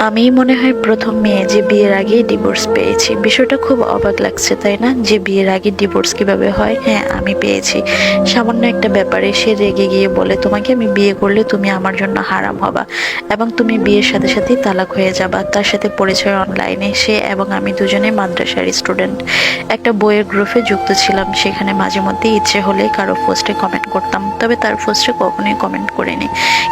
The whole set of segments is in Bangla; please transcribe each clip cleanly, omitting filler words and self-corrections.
আমি মনে হয় প্রথম মেয়ে যে বিয়ের আগে ডিভোর্স পেয়েছি। বিষয়টা খুব অবাক লাগছে, তাই না? যে বিয়ের আগে ডিভোর্স কিভাবে হয়? হ্যাঁ, আমি পেয়েছি। সামান্য একটা ব্যাপারে সে রেগে গিয়ে বলে, তোমাকে আমি বিয়ে করলে তুমি আমার জন্য হারাম হবা এবং তুমি বিয়ের সাথে সাথেই তালাক হয়ে যাবা। তার সাথে পরিচয় অনলাইনে। সে এবং আমি দুজনে মাদ্রাসার স্টুডেন্ট। একটা বইয়ের গ্রুপে যুক্ত ছিলাম, সেখানে মাঝে মধ্যে ইচ্ছে হলে কারো পোস্টে কমেন্ট করতাম, তবে তার পোস্টে কখনোই কমেন্ট করিনি।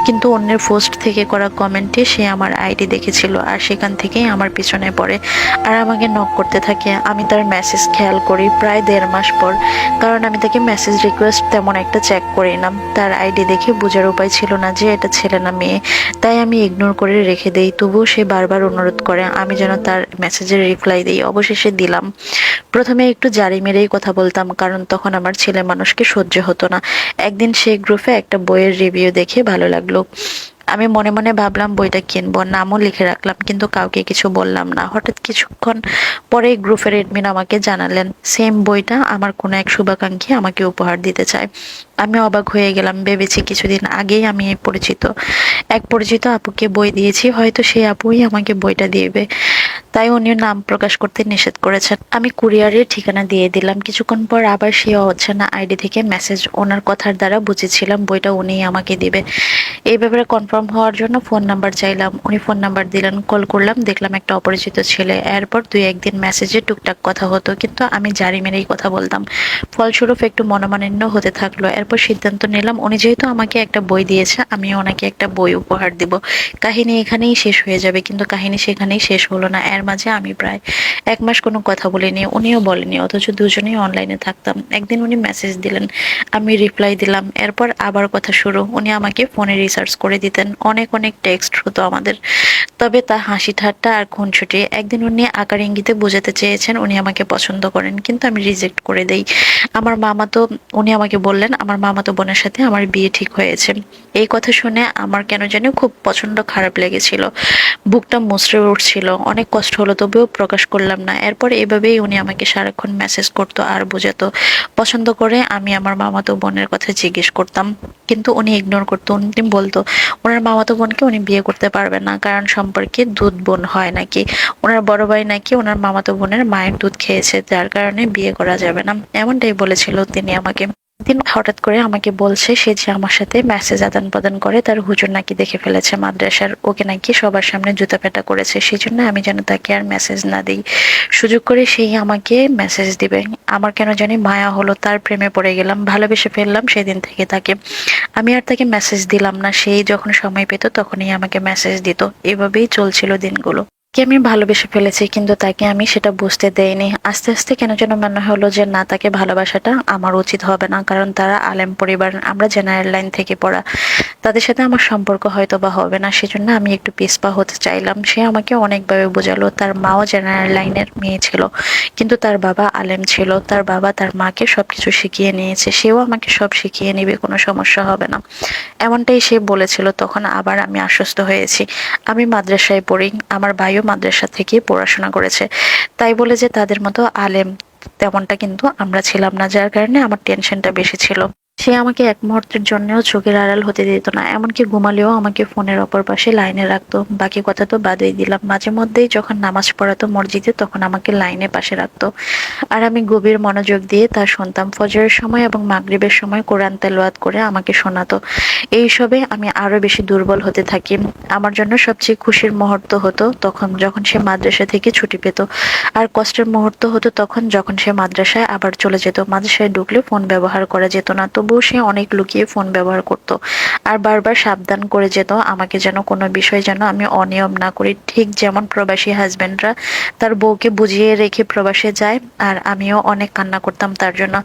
কিন্তু অন্যের পোস্ট থেকে করা কমেন্টে সে আমার আইডি দেখেছিল আর সেখান থেকেই আমার পিছনে পড়ে আর আমাকে নক করতে থাকে। আমি তার মেসেজ খেয়াল করি প্রায় 1.5 মাস পর, কারণ আমি তাকে মেসেজ রিকোয়েস্ট তেমন একটা চেক করি না। তার আইডি দেখে বোঝার উপায় ছিল না যে এটা ছেলে না মেয়ে, তাই আমি ইগনোর করে রেখে দেই। তবুও সে বারবার অনুরোধ করে আমি যেন তার মেসেজের রিপ্লাই দিই। অবশেষে দিলাম। প্রথমে একটু জারি মেরেই কথা বলতাম, কারণ তখন আমার ছেলে মানুষকে সহ্য হতো না। একদিন সেই গ্রুপে একটা বইয়ের রিভিউ দেখে ভালো লাগলো। আমি মনে মনে ভাবলাম বইটা কিনবো, নামও লিখে রাখলাম, কিন্তু কাউকে কিছু বললাম না। হঠাৎ কিছুক্ষণ পরে গ্রুপের এডমিন আমাকে জানালেন সেম বইটা আমার কোনো এক শুভাকাঙ্ক্ষী আমাকে উপহার দিতে চায়। আমি অবাক হয়ে গেলাম। ভেবেছি কিছুদিন আগেই আমি এক পরিচিত আপুকে বই দিয়েছি, হয়তো সেই আপুই আমাকে বইটা দিবে, তাই উনি নাম প্রকাশ করতে নিষেধ করেছেন। আমি কুরিয়ারের ঠিকানা দিয়ে দিলাম। কিছুক্ষণ পর আবার সেই অচেনা আইডি থেকে মেসেজ। ওনার কথার দ্বারা বুঝেছিলাম বইটা উনিই আমাকে দিবে। এই ব্যাপারে কনফার্ম হওয়ার জন্য ফোন নাম্বার চাইলাম। উনি ফোন নাম্বার দিলেন। কল করলাম, দেখলাম একটা অপরিচিত ছেলে। এরপর 2-1 দিন মেসেজে টুকটাক কথা হতো, কিন্তু আমি জারি মেরেই কথা বলতাম। ফলস্বরূপ একটু মনোমালিন্য হতে থাকলো। এরপর সিদ্ধান্ত নিলাম উনি যেহেতু আমাকে একটা বই দিয়েছে, আমি ওনাকে একটা বই উপহার দিব। কাহিনী এখানেই শেষ হয়ে যাবে, কিন্তু কাহিনী সেখানেই শেষ হলো না। এর মাঝে আমি প্রায় 1 মাস কোনো কথা বলিনি, উনিও বলেনি, অথচ দুজনেই অনলাইনে থাকতাম। একদিন উনি মেসেজ দিলেন, আমি রিপ্লাই দিলাম। এরপর আবার কথা শুরু। উনি আমাকে ফোনে রিসার্চ করে দিতেন। অনেক অনেক টেক্সট হতো আমাদের, তবে তা হাসি ঠাট্টা আর খুনসুটি। একদিন উনি আকার ইঙ্গিতে বোঝাতে চেয়েছেন উনি আমাকে পছন্দ করেন, কিন্তু আমি রিজেক্ট করে দেই। আমার মামাতো উনি আমাকে বললেন আমার মামাতো বোনের সাথে আমার বিয়ে ঠিক হয়েছে। এই কথা শুনে আমার কেন জানি খুব পছন্দ খারাপ লেগেছিল। বুকটা মুচড়ে উঠছিল। অনেক কষ্ট হলো, তবুও প্রকাশ করলাম না। এরপর এভাবেই উনি আমাকে সারাক্ষণ মেসেজ করতো আর বোঝাতো পছন্দ করে। আমি আমার মামাতো বোনের কথা জিজ্ঞেস করতাম, কিন্তু উনি ইগনোর করতো। উনি বলতো ওনার মামাতো বোনকে উনি বিয়ে করতে পারবেন না, কারণ সম্পর্কে দুধ বোন হয় নাকি। ওনার বড় ভাই নাকি ওনার মামাতো বোনের মায়ের দুধ খেয়েছে, যার কারণে বিয়ে করা যাবে না, এমনটাই বলেছিল তিনি আমাকে। দিন হঠাৎ করে আমাকে বলছে সে যে আমার সাথে মেসেজ আদান প্রদান করে তার হুজুর নাকি দেখে ফেলেছে মাদ্রাসার, ওকে নাকি সবার সামনে জুতা পেটা করেছে, সেজন্য আমি যেন তাকে আর মেসেজ না দিই। সুযোগ করে সেই আমাকে মেসেজ দিবে। আমার কেন জানি মায়া হলো, তার প্রেমে পড়ে গেলাম, ভালোবেসে ফেললাম সেদিন থেকে তাকে। আমি আর তাকে মেসেজ দিলাম না। সেই যখন সময় পেত তখনই আমাকে মেসেজ দিত। এভাবেই চলছিল দিনগুলো। তাকে আমি ভালোবেসে ফেলেছি, কিন্তু তাকে আমি সেটা বুঝতে দেইনি। আস্তে আস্তে কেন যেন মনে হলো যে না, তাকে ভালোবাসাটা আমার উচিত হবে না, কারণ তারা আলেম পরিবার, আমরা জেনারেল লাইন থেকে পড়া, তাদের সাথে আমার সম্পর্ক হয়তো বা হবে না। সেজন্য আমি একটু পিছপা হতে চাইলাম। সে আমাকে অনেকভাবে বোঝালো। তার মাও জেনারেল লাইনের মেয়ে ছিল, কিন্তু তার বাবা আলেম ছিল। তার বাবা তার মাকে সবকিছু শিখিয়ে নিয়েছে, সেও আমাকে সব শিখিয়ে নিবে, কোনো সমস্যা হবে না, এমনটাই সে বলেছিল। তখন আবার আমি আশ্বস্ত হয়েছি। আমি মাদ্রাসায় পড়ি, আমার ভাইও মাদ্রাসা থেকে পড়াশোনা করেছে, তাই বলে যে তাদের মতো আলেম তেমনটা কিন্তু আমরা ছিলাম না, যার কারণে আমার টেনশনটা বেশি ছিল। সে আমাকে এক মুহূর্তের জন্যও চোখের আড়াল হতে দিত না, এমনকি ঘুমালেও আমাকে ফোনের অপর পাশে লাইনে রাখতো। বাকি কথা তো বাদেই দিলাম, মাঝে মধ্যেই যখন নামাজ পড়াতো মসজিদে তখন আমাকে লাইনে পাশে রাখতো, আর আমি গভীর মনোযোগ দিয়ে তা শুনতাম। ফজরের সময় এবং মাগরিবের সময় কোরআন তেলাওয়াত করে আমাকে শোনাতো। এইসবে আমি আরো বেশি দুর্বল হতে থাকি। আমার জন্য সবচেয়ে খুশির মুহূর্ত হতো তখন যখন সে মাদ্রাসা থেকে ছুটি পেত, আর কষ্টের মুহূর্ত হতো তখন যখন সে মাদ্রাসায় আবার চলে যেত। মাদ্রাসায় ঢুকলে ফোন ব্যবহার করা যেত না, তবুও সে অনেক লুকিয়ে ফোন ব্যবহার করত আর বারবার সাবধান করে যেত আমাকে যেন কোনো বিষয় যেন আমি অনিয়ম না করি। ঠিক যেমন প্রবাসী হাজবেন্ডরা তার বউকে বুঝিয়ে রেখে প্রবাসে যায়, আর আমিও অনেক কান্না করতাম তার জন্য।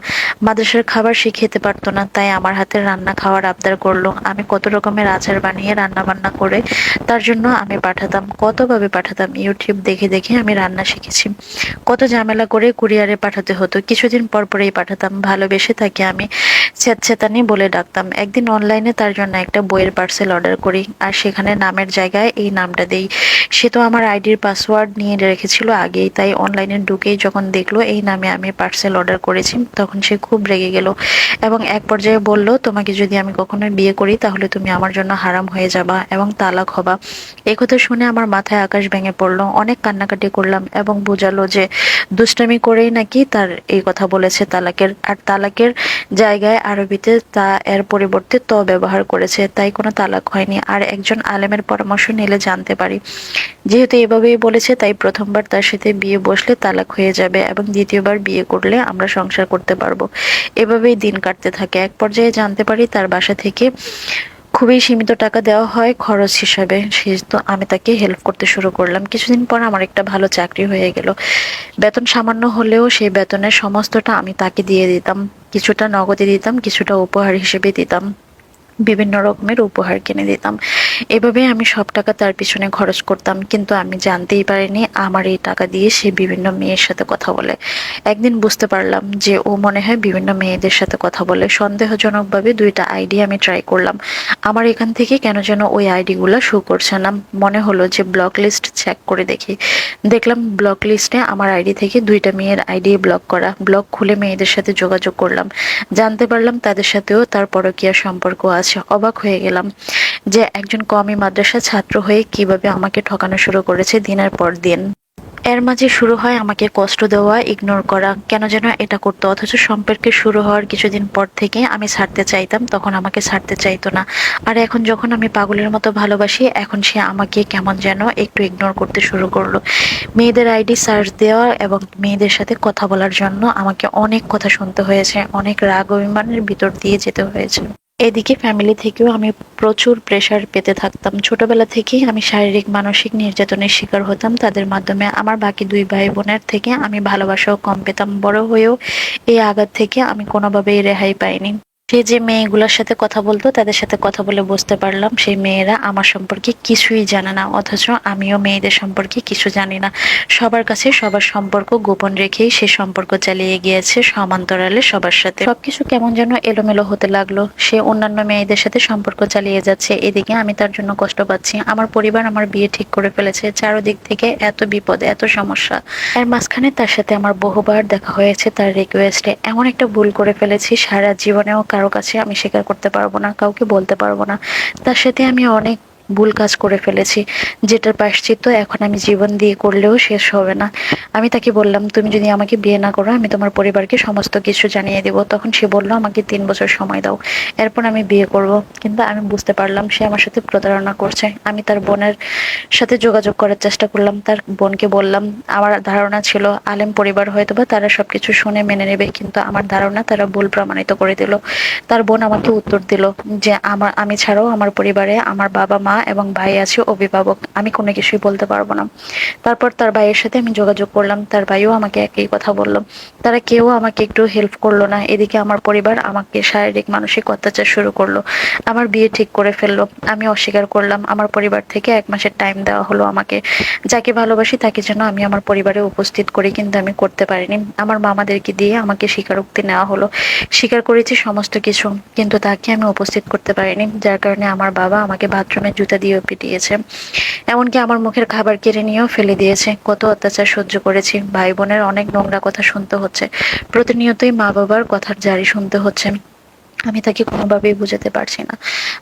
মাদ্রাসার খাবার সে খেতে পারতো না, তাই আমার হাতের রান্না খাওয়ার আবদার করলো। আমি কত রকমের আচার বানিয়ে রান্না বান্না করে তার জন্য আমি পাঠাতাম, কতভাবে পাঠাতাম। ইউটিউব দেখে দেখে আমি রান্না শিখেছি। কত ঝামেলা করে কুরিয়ারে পাঠাতে হতো, কিছুদিন পর পরেই পাঠাতাম। ভালোবেসে তাকে আমি চেতানি বলে ডাকতাম। একদিন অনলাইনে তার জন্য একটা বইয়ের পার্সেল অর্ডার করি, আর সেখানে নামের জায়গায় এই নামটা দেই। সে তো আমার আইডির পাসওয়ার্ড নিয়ে রেখেছিল আগেই, তাই অনলাইনে ঢুকেই যখন দেখলো এই নামে আমি পার্সেল অর্ডার করেছি, তখন সে খুব রেগে গেল এবং এক পর্যায়ে বলল, তোমাকে যদি আমি কখনো বিয়ে করি তাহলে তুমি আমার জন্য হারাম হয়ে যাবা এবং তালাক হবা। এই কথা শুনে আমার মাথায় আকাশ ভেঙে পড়লো। অনেক কান্নাকাটি করলাম এবং বোঝালো যে দুষ্টামি করেই নাকি তার এই কথা বলেছে তালাকের, আর তালাকের জায়গায় আরবিতে তা এর পরিবর্তে ত ব্যবহার করেছে, তাই কোনো তালাক হয়নি। আর একজন আলেমের পরামর্শ নিলে জানতে পারি, যেহেতু এভাবেই বলেছে তাই প্রথমবার তার সাথে বিয়ে বসলে তালাক হয়ে যাবে এবং দ্বিতীয়বার বিয়ে করলে আমরা সংসার করতে পারবো। এভাবেই দিন কাটতে থাকে। এক পর্যায়ে জানতে পারি তার বাসা থেকে খুবই সীমিত টাকা দেওয়া হয় খরচ হিসাবে। সেহেতু আমি তাকে হেল্প করতে শুরু করলাম। কিছুদিন পর আমার একটা ভালো চাকরি হয়ে গেল। বেতন সামান্য হলেও সেই বেতনের সমস্তটা আমি তাকে দিয়ে দিতাম। কিছুটা নগদে দিতাম, কিছুটা উপহার হিসেবে দিতাম, বিভিন্ন রকমের উপহার কিনে দিতাম। এভাবে আমি সব টাকা তার পিছনে খরচ করতাম, কিন্তু আমি জানতেই পারিনি আমার এই টাকা দিয়ে সে বিভিন্ন মেয়ের সাথে কথা বলে। একদিন বুঝতে পারলাম যে ও মনে হয় বিভিন্ন মেয়েদের সাথে কথা বলে। সন্দেহজনকভাবে 2টা আইডি আমি ট্রাই করলাম। আমার এখান থেকে কেন যেন ওই আইডিগুলো শো করছে না। মনে হলো যে ব্লক লিস্ট চেক করে দেখি। দেখলাম ব্লক লিস্টে আমার আইডি থেকে 2টা মেয়ের আইডি ব্লক করা। ব্লক খুলে মেয়েদের সাথে যোগাযোগ করলাম, জানতে পারলাম তাদের সাথেও তার পরকীয়া সম্পর্ক আছে। অবাক হয়ে গেলাম যে একজন কওমি মাদ্রাসা ছাত্র হয়ে কিভাবে আমাকে ঠকানো শুরু করেছে দিনের পর দিন। এর মাঝে শুরু হয় আমাকে কষ্ট দেওয়া, ইগনোর করা, কেন যেন এটা করতো। অথচ সম্পর্কে শুরু হওয়ার কিছুদিন পর থেকে আমি ছাড়তে চাইতাম, তখন আমাকে ছাড়তে চাইতো না। আর এখন যখন আমি পাগলের মতো ভালোবাসি, এখন সে আমাকে কেমন যেন একটু ইগনোর করতে শুরু করলো। মেয়েদের আইডি সার্চ দেওয়া এবং মেয়েদের সাথে কথা বলার জন্য আমাকে অনেক কথা শুনতে হয়েছে, অনেক রাগ অভিমানের ভিতর দিয়ে যেতে হয়েছে। এদিকে ফ্যামিলি থেকেও আমি প্রচুর প্রেসার পেতে থাকতাম। ছোটবেলা থেকেই আমি শারীরিক মানসিক নির্যাতনের শিকার হতাম তাদের মাধ্যমে। আমার বাকি 2 ভাই বোনের থেকে আমি ভালোবাসাও কম পেতাম। বড় হয়েও এই আঘাত থেকে আমি কোনোভাবেই রেহাই পাইনি। সে যে মেয়েগুলোর সাথে কথা বলতো তাদের সাথে কথা বলে বুঝতে পারলাম সেই মেয়েরা আমার সম্পর্কে কিছুই জানে না, অথচ আমিও মেয়েদের সম্পর্কে কিছু জানি না। সবার কাছে সবার সম্পর্ক গোপন রেখেই সে সম্পর্ক চালিয়ে গিয়েছে সমান্তরালে সবার সাথে। সবকিছু কেমন যেন এলোমেলো হতে লাগলো। সে অন্যান্য মেয়েদের সাথে সম্পর্ক চালিয়ে যাচ্ছে, এদিকে আমি তার জন্য কষ্ট পাচ্ছি। আমার পরিবার আমার বিয়ে ঠিক করে ফেলেছে, চারদিক থেকে এত বিপদ, এত সমস্যা। এর মাঝখানে তার সাথে আমার বহুবার দেখা হয়েছে তার রিকোয়েস্টে। এমন একটা ভুল করে ফেলেছি সারা জীবনেও কারো কাছে আমি স্বীকার করতে পারবো না, কাউকে বলতে পারবো না। তার সাথে আমি অনেক ভুল কাজ করে ফেলেছি, যেটার প্রায়শ্চিত্ত এখন আমি জীবন দিয়ে করলেও শেষ হবে না। আমি তাকে বললাম, তুমি যদি আমাকে বিয়ে না করো আমি তোমার পরিবারকে সমস্ত কিছু জানিয়ে দেব। তখন সে বলল, আমাকে 3 বছর সময় দাও, এরপর আমি বিয়ে করব। কিন্তু আমি বুঝতে পারলাম সে আমার সাথে প্রতারণা করছে। আমি তার বোনের সাথে যোগাযোগ করার চেষ্টা করলাম। তার বোনকে বললাম, আমার ধারণা ছিল আলেম পরিবার হয়তোবা তারা সবকিছু শুনে মেনে নেবে, কিন্তু আমার ধারণা তারা ভুল প্রমাণিত করে দিল। তার বোন আমাকে উত্তর দিল যে আমি ছাড়াও আমার পরিবারে আমার বাবা মা এবং ভাই আছে, অভিভাবক, আমি কোনো কিছুই বলতে পারবো না। তারপর তার ভাইয়ের সাথে আমি যোগাযোগ করলাম, তার ভাইও আমাকে একই কথা বললো। তারা কেউ আমাকে একটু হেল্প করলো না। এদিকে আমার পরিবার আমাকে শারীরিক মানসিক অত্যাচার শুরু করলো। আমার বিয়ে ঠিক করে ফেললো, আমি অস্বীকার করলাম। আমার পরিবার থেকে 1 মাসের টাইম দেওয়া হলো আমাকে, যাকে ভালোবাসি তাকে যেন আমি আমার পরিবারে উপস্থিত করি, কিন্তু আমি করতে পারিনি। আমার মামাদেরকে দিয়ে আমাকে স্বীকারোক্তি নেওয়া হলো। স্বীকার করেছি সমস্ত কিছু, কিন্তু তাকে আমি উপস্থিত করতে পারিনি, যার কারণে আমার বাবা আমাকে বাথরুমে জুতা দিয়েও পিটিয়েছে। এমনকি আমার মুখের খাবার কেড়ে নিয়েও ফেলে দিয়েছে। কত অত্যাচার সহ্য করেছি। ভাই বোনের অনেক নোংরা কথা শুনতে হচ্ছে। প্রতিনিয়তই মা বাবার কথার জারি শুনতে হচ্ছে। আমি তাকে কোনোভাবেই বুঝাতে পারছি না।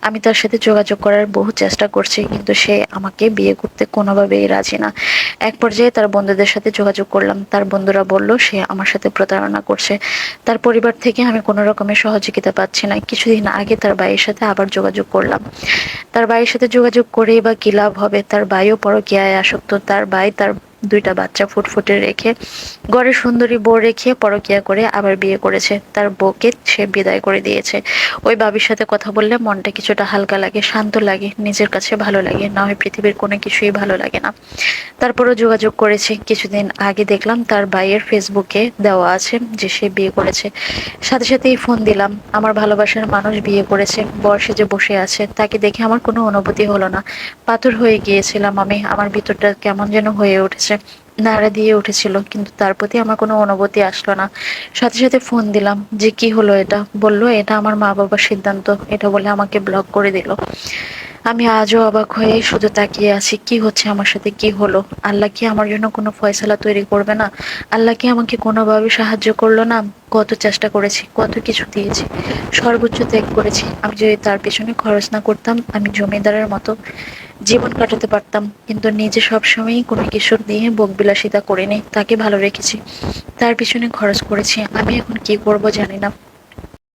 আমি তার সাথে যোগাযোগ করার বহু চেষ্টা করছি, কিন্তু সে আমাকে বিয়ে করতে কোনোভাবেই রাজি না। এক পর্যায়ে তার বন্ধুদের সাথে যোগাযোগ করলাম। তার বন্ধুরা বলল সে আমার সাথে প্রতারণা করছে। তার পরিবার থেকে আমি কোনো রকমের সহযোগিতা পাচ্ছি না। কিছুদিন আগে তার ভাইয়ের সাথে আবার যোগাযোগ করলাম। তার ভাইয়ের সাথে যোগাযোগ করে বা কি লাভ হবে? তার ভাইও পরকীয়ায় আসক্ত। তার ভাই তার 2টা বাচ্চা ফুটফুটে রেখে, ঘরে সুন্দরী বউ রেখে পরকীয়া করে আবার বিয়ে করেছে। তার বউকে সে বিদায় করে দিয়েছে। ওই ভাবির সাথে কথা বললে মনটা কিছুটা হালকা লাগে, শান্ত লাগে, নিজের কাছে ভালো লাগে, না হয় পৃথিবীর কোনো কিছুই ভালো লাগে না। তারপরও যোগাযোগ করেছি। কিছুদিন আগে দেখলাম তার ভাইয়ের ফেসবুকে দেওয়া আছে যে সে বিয়ে করেছে। সাথে সাথেই ফোন দিলাম। আমার ভালোবাসার মানুষ বিয়ে করেছে, বর সেজে বসে আছে। তাকে দেখে আমার কোনো অনুভূতি হলো না। পাথর হয়ে গিয়েছিলাম আমি। আমার ভিতরটা কেমন যেন হয়ে উঠেছে। নাড়া দিয়ে উঠেছিল, কিন্তু তার প্রতি আমার কোনো অনুভূতি আসলো না। সাথে সাথে ফোন দিলাম যে কি হলো, এটা বলল এটা আমার মা বাবার সিদ্ধান্ত, এটা বলে আমাকে ব্লক করে দিল। আমি আজও অবাক হয়ে শুধু তাকিয়ে আছি, কি হচ্ছে আমার সাথে, কি হলো? আল্লাহ কি আমার জন্য কোনো ফয়সালা তৈরি করবে না? আল্লাহ কি আমাকে কোনোভাবে সাহায্য করলো না? কত চেষ্টা করেছি, কত কিছু দিয়েছি, সর্বোচ্চ ত্যাগ করেছি। আমি যদি তার পেছনে খরচ না করতাম, আমি জমিদারের মতো জীবন কাটাতে পারতাম। কিন্তু নিজে সবসময়ই কোনো কিছু দিয়ে ভোগবিলাসিতা করিনি, তাকে ভালো রেখেছি, তার পিছনে খরচ করেছি। আমি এখন কি করব জানি না।